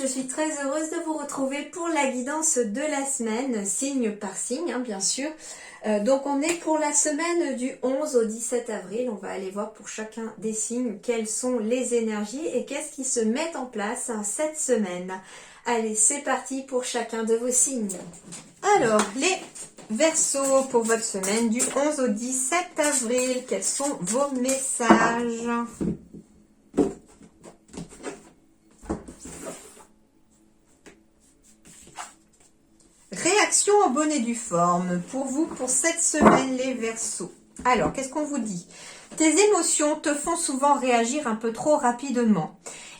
je suis très heureuse de vous retrouver pour la guidance de la semaine, signe par signe, hein, bien sûr. Donc on est pour la semaine du 11 au 17 avril. On va aller voir pour chacun des signes quelles sont les énergies et qu'est-ce qui se met en place cette semaine. Allez, c'est parti pour chacun de vos signes. Alors, les Verseaux pour votre semaine du 11 au 17 avril, quels sont vos messages ? Réaction en bonne et due forme pour vous pour cette semaine les Verseaux. Alors, qu'est-ce qu'on vous dit ? Tes émotions te font souvent réagir un peu trop rapidement.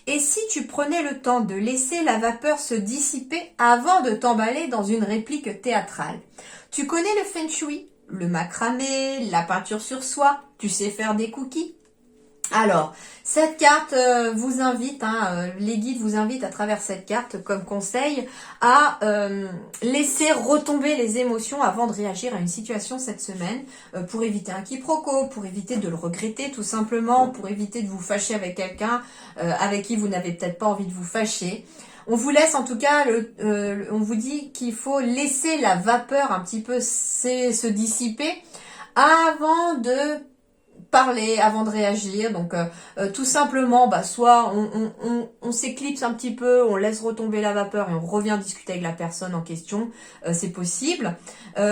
Et si tu prenais le temps de laisser la vapeur se dissiper avant de t'emballer dans une réplique théâtrale ? Tu connais le feng shui, le macramé, la peinture sur soie, tu sais faire des cookies ? Alors, cette carte vous invite, les guides vous invitent à travers cette carte comme conseil à laisser retomber les émotions avant de réagir à une situation cette semaine pour éviter un quiproquo, pour éviter de le regretter tout simplement, pour éviter de vous fâcher avec quelqu'un avec qui vous n'avez peut-être pas envie de vous fâcher. On vous laisse en tout cas, on vous dit qu'il faut laisser la vapeur un petit peu se dissiper avant de parler, avant de réagir. Donc tout simplement, soit on s'éclipse un petit peu, on laisse retomber la vapeur et on revient discuter avec la personne en question. C'est possible.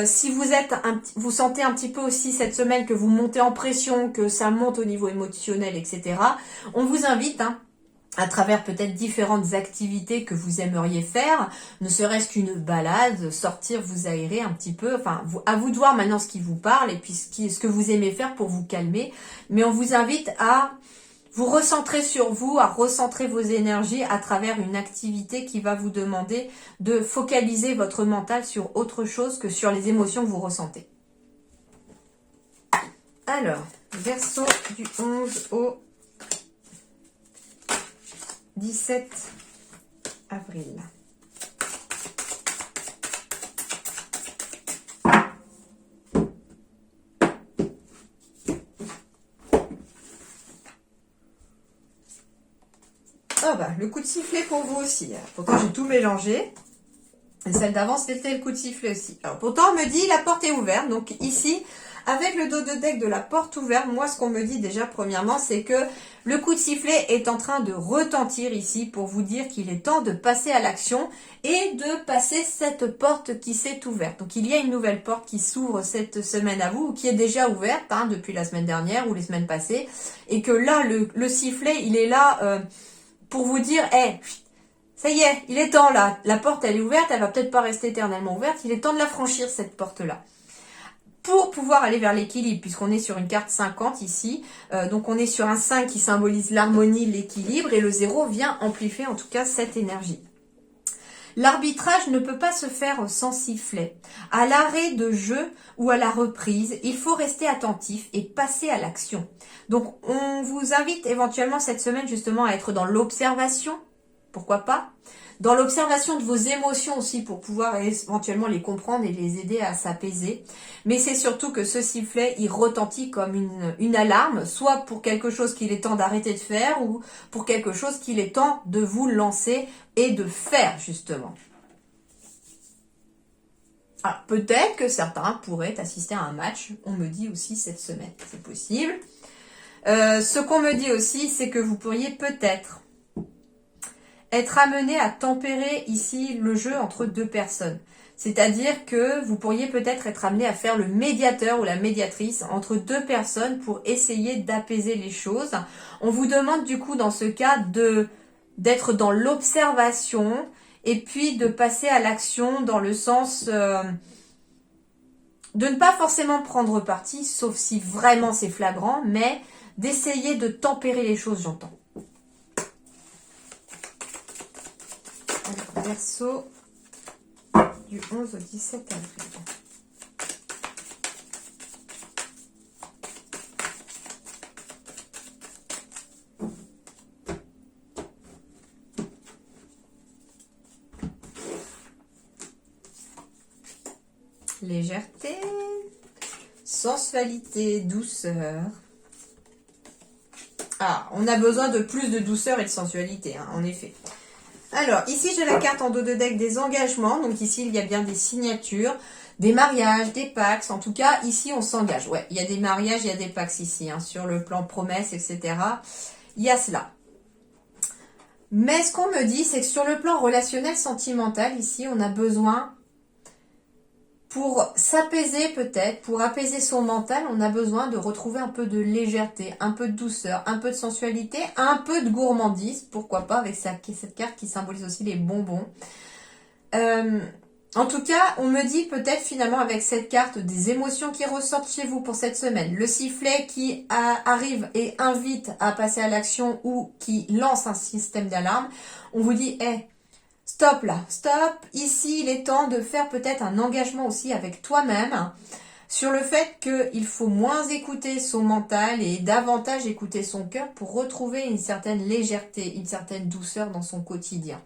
Si vous sentez un petit peu aussi cette semaine que vous montez en pression, que ça monte au niveau émotionnel, etc. On vous invite à travers peut-être différentes activités que vous aimeriez faire, ne serait-ce qu'une balade, sortir, vous aérer un petit peu, à vous de voir maintenant ce qui vous parle et puis ce que vous aimez faire pour vous calmer. Mais on vous invite à vous recentrer sur vous, à recentrer vos énergies à travers une activité qui va vous demander de focaliser votre mental sur autre chose que sur les émotions que vous ressentez. Alors, Verseau du 11 au 17 avril. Le coup de sifflet pour vous aussi. Pourtant, j'ai tout mélangé. Et celle d'avant, c'était le coup de sifflet aussi. Alors, pourtant, on me dit la porte est ouverte. Donc, ici, avec le dos de deck de la porte ouverte, moi, ce qu'on me dit déjà, premièrement, c'est que le coup de sifflet est en train de retentir ici pour vous dire qu'il est temps de passer à l'action et de passer cette porte qui s'est ouverte. Donc, il y a une nouvelle porte qui s'ouvre cette semaine à vous, ou qui est déjà ouverte depuis la semaine dernière ou les semaines passées. Et que là, le sifflet, il est là pour vous dire, ça y est, il est temps là, la porte elle est ouverte, elle va peut-être pas rester éternellement ouverte, il est temps de la franchir cette porte-là. Pour pouvoir aller vers l'équilibre, puisqu'on est sur une carte 50 ici, donc on est sur un 5 qui symbolise l'harmonie, l'équilibre, et le 0 vient amplifier en tout cas cette énergie. L'arbitrage ne peut pas se faire sans sifflet. À l'arrêt de jeu ou à la reprise, il faut rester attentif et passer à l'action. Donc, on vous invite éventuellement cette semaine justement à être dans l'observation. Pourquoi pas ? Dans l'observation de vos émotions aussi pour pouvoir éventuellement les comprendre et les aider à s'apaiser. Mais c'est surtout que ce sifflet, il retentit comme une alarme, soit pour quelque chose qu'il est temps d'arrêter de faire ou pour quelque chose qu'il est temps de vous lancer et de faire justement. Alors peut-être que certains pourraient assister à un match, on me dit aussi cette semaine, c'est possible. Ce qu'on me dit aussi, c'est que vous pourriez peut-être être amené à tempérer ici le jeu entre deux personnes. C'est-à-dire que vous pourriez peut-être être amené à faire le médiateur ou la médiatrice entre deux personnes pour essayer d'apaiser les choses. On vous demande du coup dans ce cas d'être dans l'observation et puis de passer à l'action dans le sens de ne pas forcément prendre parti, sauf si vraiment c'est flagrant, mais d'essayer de tempérer les choses, j'entends. Verseau du 11 au 17 avril. Légèreté, sensualité, douceur. Ah, on a besoin de plus de douceur et de sensualité, en effet. Alors, ici, j'ai la carte en dos de deck des engagements. Donc ici, il y a bien des signatures, des mariages, des pactes. En tout cas, ici, on s'engage. Ouais, il y a des mariages, il y a des pactes ici, hein, sur le plan promesse, etc. Il y a cela. Mais ce qu'on me dit, c'est que sur le plan relationnel, sentimental, ici, on a besoin, pour s'apaiser peut-être, pour apaiser son mental, on a besoin de retrouver un peu de légèreté, un peu de douceur, un peu de sensualité, un peu de gourmandise, pourquoi pas, avec cette carte qui symbolise aussi les bonbons. En tout cas, on me dit peut-être finalement avec cette carte des émotions qui ressortent chez vous pour cette semaine. Le sifflet qui arrive et invite à passer à l'action ou qui lance un système d'alarme. On vous dit, hey, stop là, stop. Ici, il est temps de faire peut-être un engagement aussi avec toi-même sur le fait qu'il faut moins écouter son mental et davantage écouter son cœur pour retrouver une certaine légèreté, une certaine douceur dans son quotidien.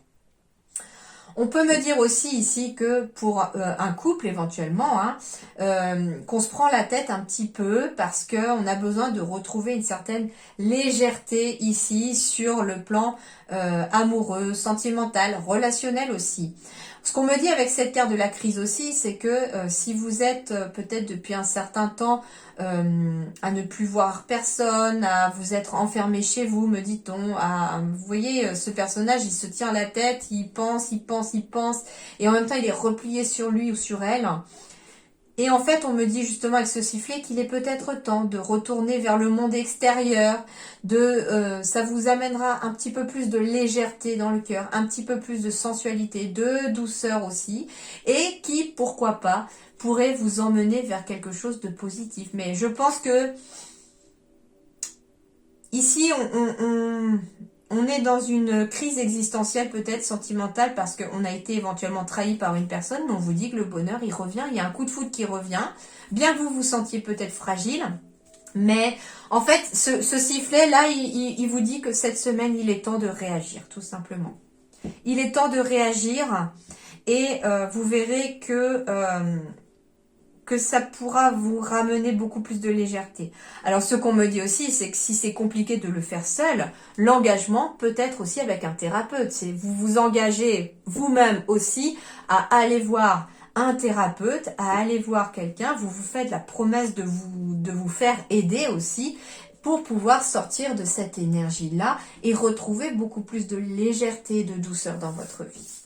On peut me dire aussi ici que pour un couple éventuellement, qu'on se prend la tête un petit peu parce qu'on a besoin de retrouver une certaine légèreté ici sur le plan amoureux, sentimental, relationnel aussi. Ce qu'on me dit avec cette carte de la crise aussi, c'est que si vous êtes peut-être depuis un certain temps à ne plus voir personne, à vous être enfermé chez vous, me dit-on, vous voyez, ce personnage, il se tient la tête, il pense, et en même temps, il est replié sur lui ou sur elle. Et en fait, on me dit justement avec ce sifflet qu'il est peut-être temps de retourner vers le monde extérieur, ça vous amènera un petit peu plus de légèreté dans le cœur, un petit peu plus de sensualité, de douceur aussi, et qui, pourquoi pas, pourrait vous emmener vers quelque chose de positif. Mais je pense que ici, on est dans une crise existentielle peut-être sentimentale parce qu'on a été éventuellement trahi par une personne, mais on vous dit que le bonheur, il revient, il y a un coup de foudre qui revient, bien que vous vous sentiez peut-être fragile, mais en fait, ce sifflet-là, il vous dit que cette semaine, il est temps de réagir, tout simplement. Il est temps de réagir et vous verrez que ça pourra vous ramener beaucoup plus de légèreté. Alors, ce qu'on me dit aussi, c'est que si c'est compliqué de le faire seul, l'engagement peut être aussi avec un thérapeute. C'est vous vous engagez vous-même aussi à aller voir un thérapeute, à aller voir quelqu'un. Vous vous faites la promesse de vous faire aider aussi pour pouvoir sortir de cette énergie-là et retrouver beaucoup plus de légèreté et de douceur dans votre vie.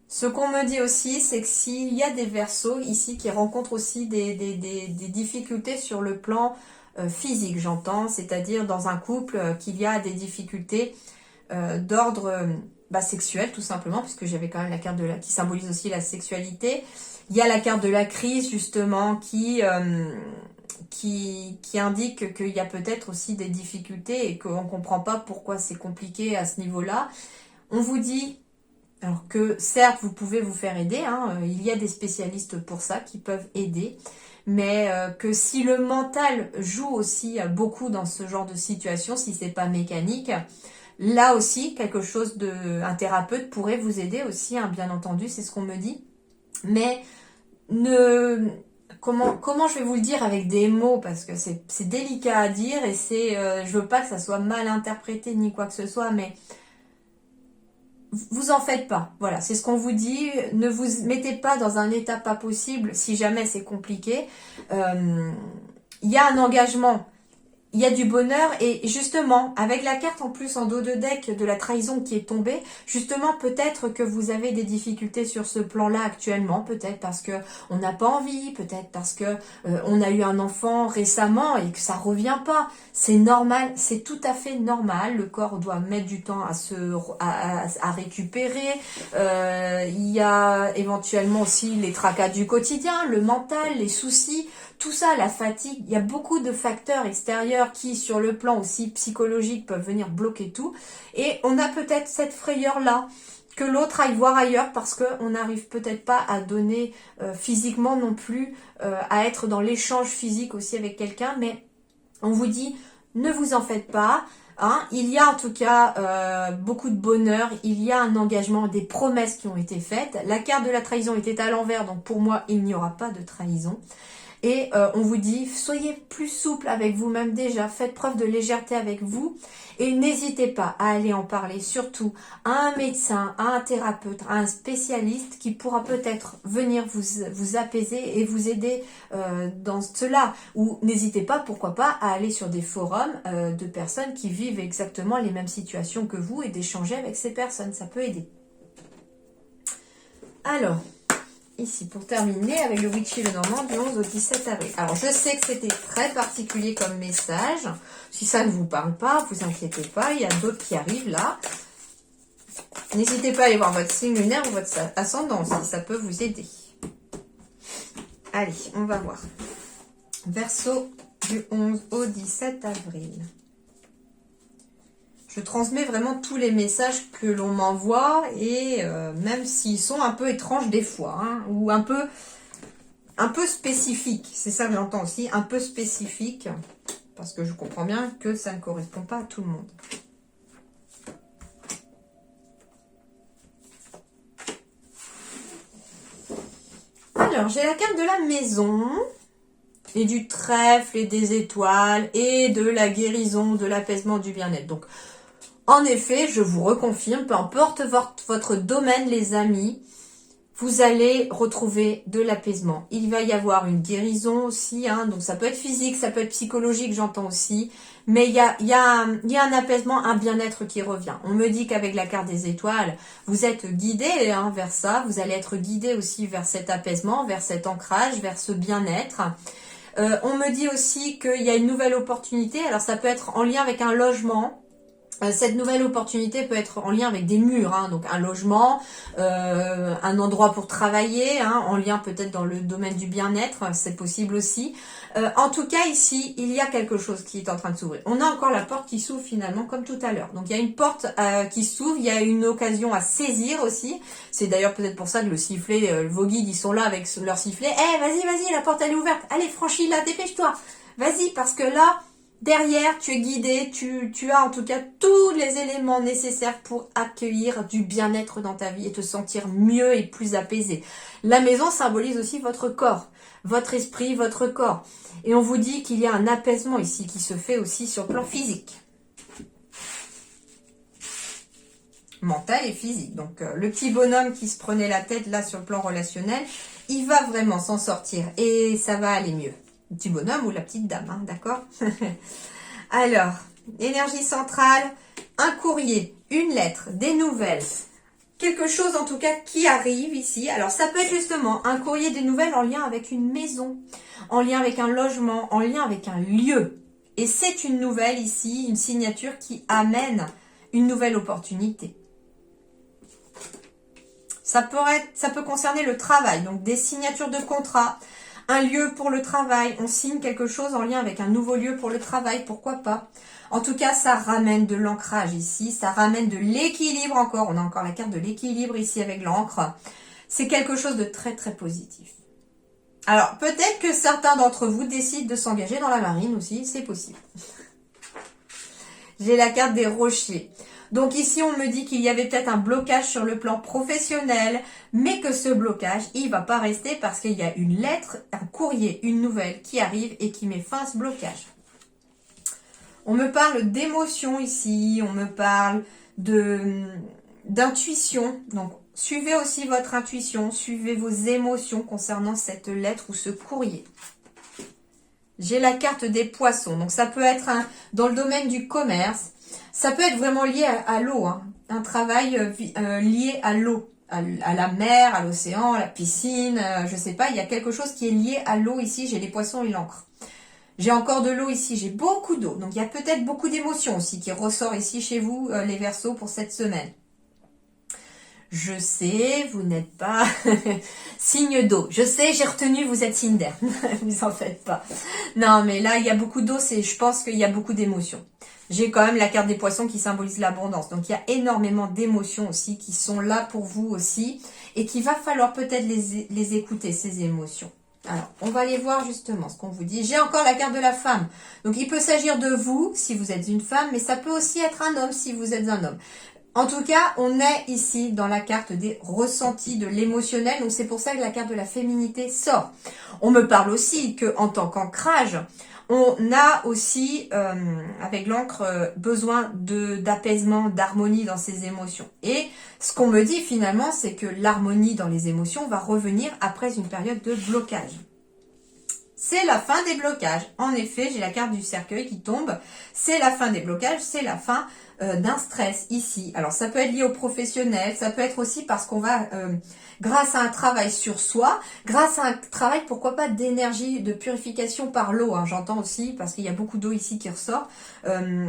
Ce qu'on me dit aussi, c'est que s'il y a des Verseaux ici qui rencontrent aussi des difficultés sur le plan physique, j'entends, c'est-à-dire dans un couple qu'il y a des difficultés d'ordre sexuel, tout simplement, puisque j'avais quand même la carte qui symbolise aussi la sexualité. Il y a la carte de la crise, justement, qui indique qu'il y a peut-être aussi des difficultés et qu'on ne comprend pas pourquoi c'est compliqué à ce niveau-là. On vous dit... Alors que certes, vous pouvez vous faire aider, il y a des spécialistes pour ça qui peuvent aider, mais que si le mental joue aussi beaucoup dans ce genre de situation, si c'est pas mécanique, là aussi, un thérapeute pourrait vous aider aussi, bien entendu, c'est ce qu'on me dit. Mais comment je vais vous le dire avec des mots, parce que c'est délicat à dire et je veux pas que ça soit mal interprété ni quoi que ce soit, mais... Vous en faites pas, voilà, c'est ce qu'on vous dit, ne vous mettez pas dans un état pas possible si jamais c'est compliqué. Il y a un engagement, il y a du bonheur et justement, avec la carte en plus en dos de deck de la trahison qui est tombée, justement peut-être que vous avez des difficultés sur ce plan-là actuellement, peut-être parce que on n'a pas envie, peut-être parce que on a eu un enfant récemment et que ça revient pas. C'est normal, c'est tout à fait normal. Le corps doit mettre du temps à récupérer. Il y a éventuellement aussi les tracas du quotidien, le mental, les soucis. Tout ça, la fatigue, il y a beaucoup de facteurs extérieurs qui, sur le plan aussi psychologique, peuvent venir bloquer tout. Et on a peut-être cette frayeur-là, que l'autre aille voir ailleurs parce qu'on n'arrive peut-être pas à donner physiquement non plus, à être dans l'échange physique aussi avec quelqu'un. Mais on vous dit, ne vous en faites pas. Il y a en tout cas beaucoup de bonheur, il y a un engagement, des promesses qui ont été faites. La carte de la trahison était à l'envers, donc pour moi, il n'y aura pas de trahison. Et on vous dit, soyez plus souple avec vous-même déjà, faites preuve de légèreté avec vous. Et n'hésitez pas à aller en parler, surtout à un médecin, à un thérapeute, à un spécialiste qui pourra peut-être venir vous apaiser et vous aider dans cela. Ou n'hésitez pas, pourquoi pas, à aller sur des forums de personnes qui vivent exactement les mêmes situations que vous et d'échanger avec ces personnes. Ça peut aider. Alors, ici, pour terminer, avec le Witchy Lenormand du 11 au 17 avril. Alors, je sais que c'était très particulier comme message. Si ça ne vous parle pas, vous inquiétez pas, il y a d'autres qui arrivent là. N'hésitez pas à aller voir votre signe lunaire ou votre ascendant si ça peut vous aider. Allez, on va voir. Verseau du 11 au 17 avril. Je transmets vraiment tous les messages que l'on m'envoie et même s'ils sont un peu étranges des fois, hein, ou un peu spécifiques. C'est ça que j'entends aussi, un peu spécifique, parce que je comprends bien que ça ne correspond pas à tout le monde. Alors, j'ai la carte de la maison, et du trèfle, et des étoiles, et de la guérison, de l'apaisement, du bien-être. Donc, en effet, je vous reconfirme, peu importe votre domaine, les amis, vous allez retrouver de l'apaisement. Il va y avoir une guérison aussi, hein, donc ça peut être physique, ça peut être psychologique, j'entends aussi. Mais il y a un apaisement, un bien-être qui revient. On me dit qu'avec la carte des étoiles, vous êtes guidé hein, vers ça. Vous allez être guidé aussi vers cet apaisement, vers cet ancrage, vers ce bien-être. On me dit aussi qu'il y a une nouvelle opportunité. Alors ça peut être en lien avec un logement. Cette nouvelle opportunité peut être en lien avec des murs, hein, donc un logement, un endroit pour travailler, hein, en lien peut-être dans le domaine du bien-être, c'est possible aussi. En tout cas, ici, il y a quelque chose qui est en train de s'ouvrir. On a encore la porte qui s'ouvre finalement, comme tout à l'heure. Donc, il y a une porte qui s'ouvre, il y a une occasion à saisir aussi. C'est d'ailleurs peut-être pour ça que le sifflet, vos guides, ils sont là avec leur sifflet. Eh, vas-y, la porte, elle est ouverte. Allez, franchis-la, dépêche-toi. Vas-y, parce que là... Derrière, tu es guidé, tu as en tout cas tous les éléments nécessaires pour accueillir du bien-être dans ta vie et te sentir mieux et plus apaisé. La maison symbolise aussi votre corps, votre esprit, votre corps. Et on vous dit qu'il y a un apaisement ici qui se fait aussi sur le plan physique. Mental et physique. Donc le petit bonhomme qui se prenait la tête là sur le plan relationnel, il va vraiment s'en sortir et ça va aller mieux. Le petit bonhomme ou la petite dame, hein, d'accord? Alors, énergie centrale, un courrier, une lettre, des nouvelles. Quelque chose en tout cas qui arrive ici. Alors ça peut être justement un courrier, des nouvelles en lien avec une maison, en lien avec un logement, en lien avec un lieu. Et c'est une nouvelle ici, une signature qui amène une nouvelle opportunité. Ça peut concerner le travail, donc des signatures de contrat. Un lieu pour le travail, on signe quelque chose en lien avec un nouveau lieu pour le travail, pourquoi pas. En tout cas, ça ramène de l'ancrage ici, ça ramène de l'équilibre encore. On a encore la carte de l'équilibre ici avec l'encre. C'est quelque chose de très très positif. Alors, peut-être que certains d'entre vous décident de s'engager dans la marine aussi, c'est possible. J'ai la carte des rochers. Donc ici, on me dit qu'il y avait peut-être un blocage sur le plan professionnel, mais que ce blocage, il va pas rester parce qu'il y a une lettre, un courrier, une nouvelle qui arrive et qui met fin à ce blocage. On me parle d'émotion ici, on me parle d'intuition. Donc, suivez aussi votre intuition, suivez vos émotions concernant cette lettre ou ce courrier. J'ai la carte des poissons, donc ça peut être dans le domaine du commerce. Ça peut être vraiment lié à l'eau, hein. Un travail lié à l'eau, à la mer, à l'océan, à la piscine, je sais pas, il y a quelque chose qui est lié à l'eau ici, j'ai les poissons et l'encre. J'ai encore de l'eau ici, j'ai beaucoup d'eau, donc il y a peut-être beaucoup d'émotions aussi qui ressort ici chez vous, les Verseaux, pour cette semaine. Je sais, vous n'êtes pas signe d'eau. Je sais, j'ai retenu, vous êtes signe d'air. Vous en faites pas. Non, mais là, il y a beaucoup d'eau, je pense qu'il y a beaucoup d'émotions. J'ai quand même la carte des poissons qui symbolise l'abondance. Donc, il y a énormément d'émotions aussi qui sont là pour vous aussi. Et qu'il va falloir peut-être les écouter, ces émotions. Alors, on va aller voir justement ce qu'on vous dit. J'ai encore la carte de la femme. Donc, il peut s'agir de vous, si vous êtes une femme, mais ça peut aussi être un homme, si vous êtes un homme. En tout cas, on est ici dans la carte des ressentis, de l'émotionnel. Donc c'est pour ça que la carte de la féminité sort. On me parle aussi que en tant qu'ancrage, on a aussi, avec l'encre, besoin d'apaisement, d'harmonie dans ses émotions. Et ce qu'on me dit finalement, c'est que l'harmonie dans les émotions va revenir après une période de blocage. C'est la fin des blocages. En effet, j'ai la carte du cercueil qui tombe. C'est la fin des blocages, c'est la fin d'un stress ici. Alors, ça peut être lié au professionnel, ça peut être aussi parce qu'on va, grâce à un travail sur soi, grâce à un travail, pourquoi pas, d'énergie, de purification par l'eau. Hein, j'entends aussi, parce qu'il y a beaucoup d'eau ici qui ressort.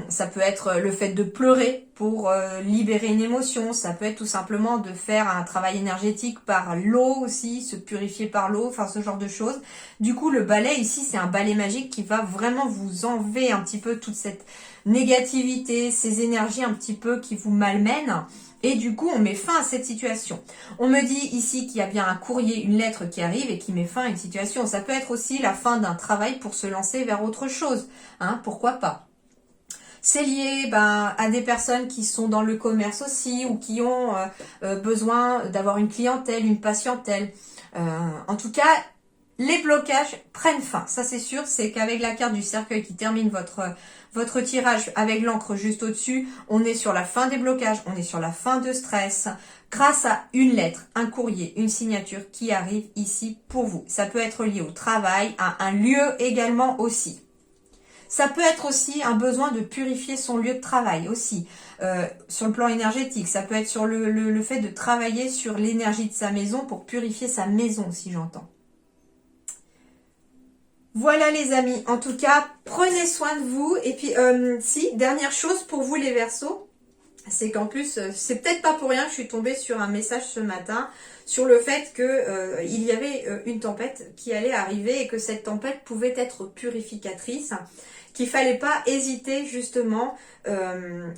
Ça peut être le fait de pleurer pour libérer une émotion. Ça peut être tout simplement de faire un travail énergétique par l'eau aussi, se purifier par l'eau, enfin ce genre de choses. Du coup, le balai ici, c'est un balai magique qui va vraiment vous enlever un petit peu toute cette négativité, ces énergies un petit peu qui vous malmènent. Et du coup, on met fin à cette situation. On me dit ici qu'il y a bien un courrier, une lettre qui arrive et qui met fin à une situation. Ça peut être aussi la fin d'un travail pour se lancer vers autre chose. Hein, pourquoi pas? C'est lié à des personnes qui sont dans le commerce aussi ou qui ont besoin d'avoir une clientèle, une patientèle. En tout cas, les blocages prennent fin. Ça, c'est sûr. C'est qu'avec la carte du cercueil qui termine votre tirage avec l'encre juste au-dessus, on est sur la fin des blocages, on est sur la fin de stress grâce à une lettre, un courrier, une signature qui arrive ici pour vous. Ça peut être lié au travail, à un lieu également aussi. Ça peut être aussi un besoin de purifier son lieu de travail aussi, sur le plan énergétique. Ça peut être sur le fait de travailler sur l'énergie de sa maison pour purifier sa maison, si j'entends. Voilà les amis, en tout cas, prenez soin de vous. Et puis, dernière chose pour vous les Verseaux, c'est qu'en plus, c'est peut-être pas pour rien que je suis tombée sur un message ce matin sur le fait que il y avait une tempête qui allait arriver et que cette tempête pouvait être purificatrice, qu'il fallait pas hésiter justement.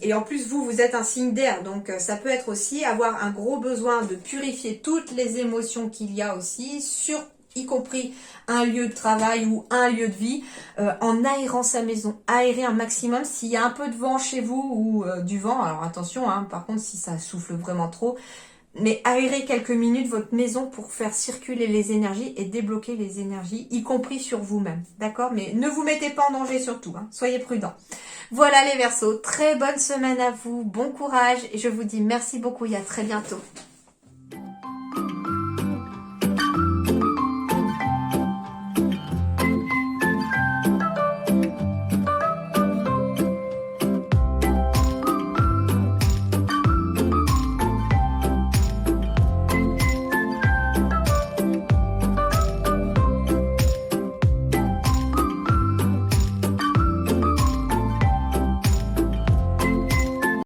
Et en plus, vous êtes un signe d'air, donc ça peut être aussi avoir un gros besoin de purifier toutes les émotions qu'il y a aussi y compris un lieu de travail ou un lieu de vie, en aérant sa maison, aérer un maximum. S'il y a un peu de vent chez vous ou du vent, alors attention, hein, par contre si ça souffle vraiment trop, mais aérez quelques minutes votre maison pour faire circuler les énergies et débloquer les énergies, y compris sur vous-même, d'accord? Mais ne vous mettez pas en danger surtout, hein, soyez prudents. Voilà les Verseaux, très bonne semaine à vous, bon courage et je vous dis merci beaucoup et à très bientôt.